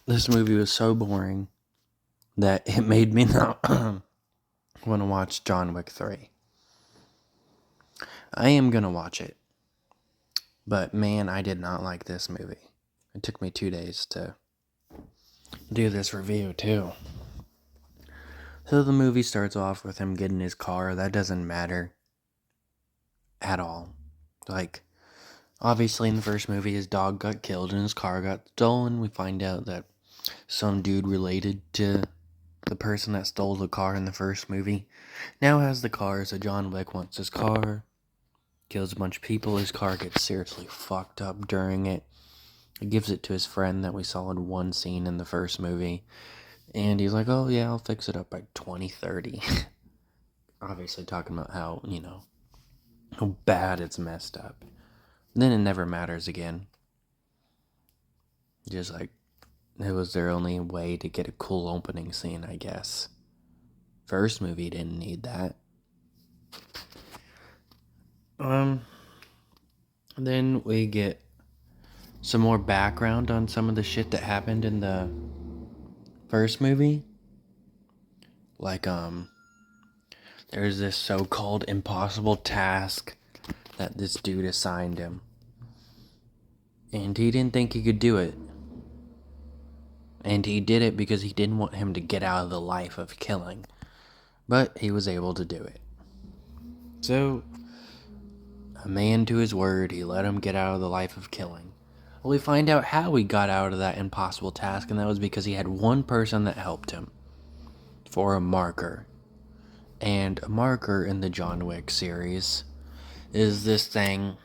This movie was so boring that it made me not want to watch John Wick 3. I am going to watch it, but man, I did not like this movie. It took me 2 days to do this review, too. So the movie starts off with him getting his car. That doesn't matter at all. Like, obviously, in the first movie, his dog got killed and his car got stolen. We find out that some dude related to the person that stole the car in the first movie now has the car, so John Wick wants his car, kills a bunch of people. His car gets seriously fucked up during it. He gives it to his friend that we saw in one scene in the first movie, and he's like, oh yeah, I'll fix it up by 2030. Obviously talking about how bad it's messed up. And then it never matters again. Just like, it was their only way to get a cool opening scene, I guess. First movie didn't need that. Then we get some more background on some of the shit that happened in the first movie. Like, there's this so-called impossible task that this dude assigned him. And he didn't think he could do it. And he did it because he didn't want him to get out of the life of killing. But he was able to do it. So, a man to his word, he let him get out of the life of killing. Well, we find out how he got out of that impossible task, and that was because he had one person that helped him for a marker. And a marker in the John Wick series is this thing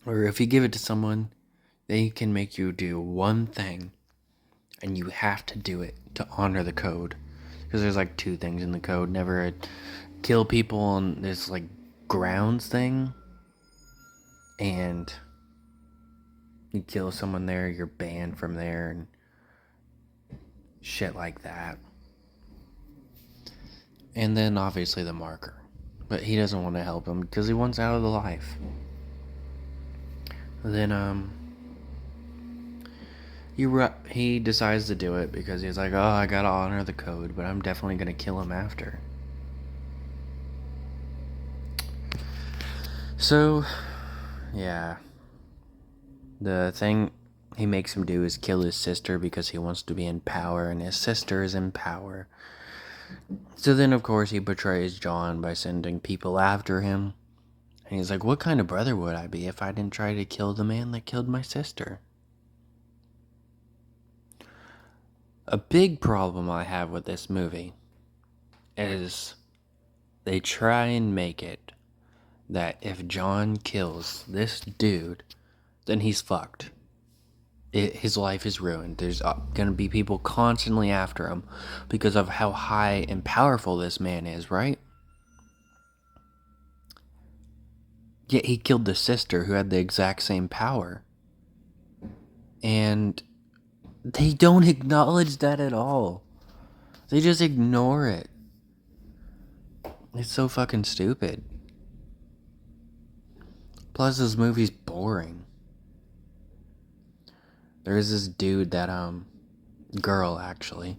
where if you give it to someone, they can make you do one thing, and you have to do it to honor the code. Because there's like two things in the code. Never kill people on this like grounds thing. And you kill someone there, you're banned from there, and shit like that. And then obviously the marker. But he doesn't want to help him because he wants out of the life. Then he decides to do it because he's like, oh, I gotta honor the code, but I'm definitely gonna kill him after. So, yeah. The thing he makes him do is kill his sister because he wants to be in power, and his sister is in power. So then, of course, he betrays John by sending people after him. And he's like, what kind of brother would I be if I didn't try to kill the man that killed my sister? A big problem I have with this movie is they try and make it that if John kills this dude, then he's fucked. His life is ruined. There's going to be people constantly after him because of how high and powerful this man is, right? Yet he killed the sister who had the exact same power. And they don't acknowledge that at all. They just ignore it. It's so fucking stupid. Plus, this movie's boring. There's this dude that, girl, actually.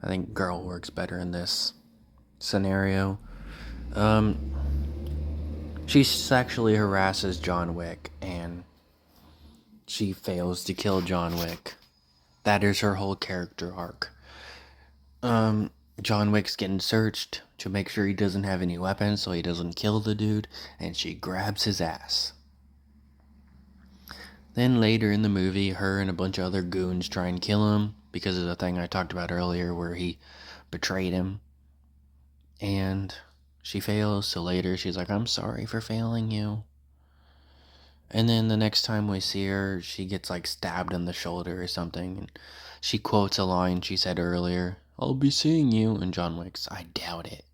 I think girl works better in this scenario. She sexually harasses John Wick, and she fails to kill John Wick. That is her whole character arc. John Wick's getting searched to make sure he doesn't have any weapons so he doesn't kill the dude, and she grabs his ass. Then later in the movie, her and a bunch of other goons try and kill him because of the thing I talked about earlier where he betrayed him. And she fails, so later she's like, I'm sorry for failing you. And then the next time we see her, she gets like stabbed in the shoulder or something. And she quotes a line she said earlier, I'll be seeing you. And John Wick's, I doubt it.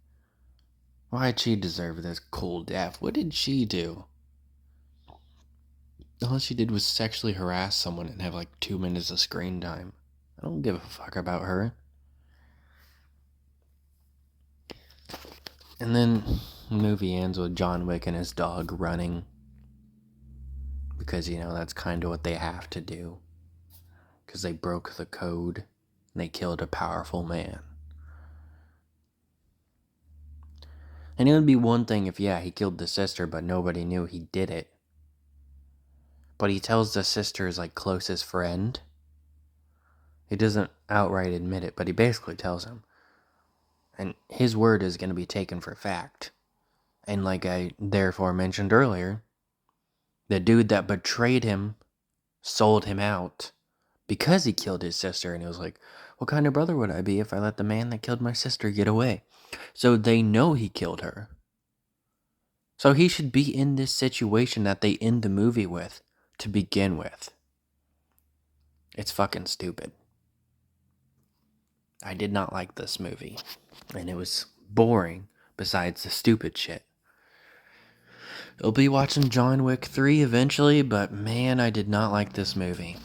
Why'd she deserve this cool death? What did she do? All she did was sexually harass someone and have like 2 minutes of screen time. I don't give a fuck about her. And then the movie ends with John Wick and his dog running. Because, that's kind of what they have to do. because they broke the code and they killed a powerful man. And it would be one thing if, yeah, he killed the sister, but nobody knew he did it. But he tells the sister's, like, closest friend. He doesn't outright admit it, but he basically tells him. And his word is going to be taken for fact. And like I therefore mentioned earlier, the dude that betrayed him sold him out because he killed his sister. And he was like, what kind of brother would I be if I let the man that killed my sister get away? So they know he killed her. So he should be in this situation that they end the movie with to begin with. It's fucking stupid. I did not like this movie. And it was boring besides the stupid shit. I'll be watching John Wick 3 eventually, but man, I did not like this movie.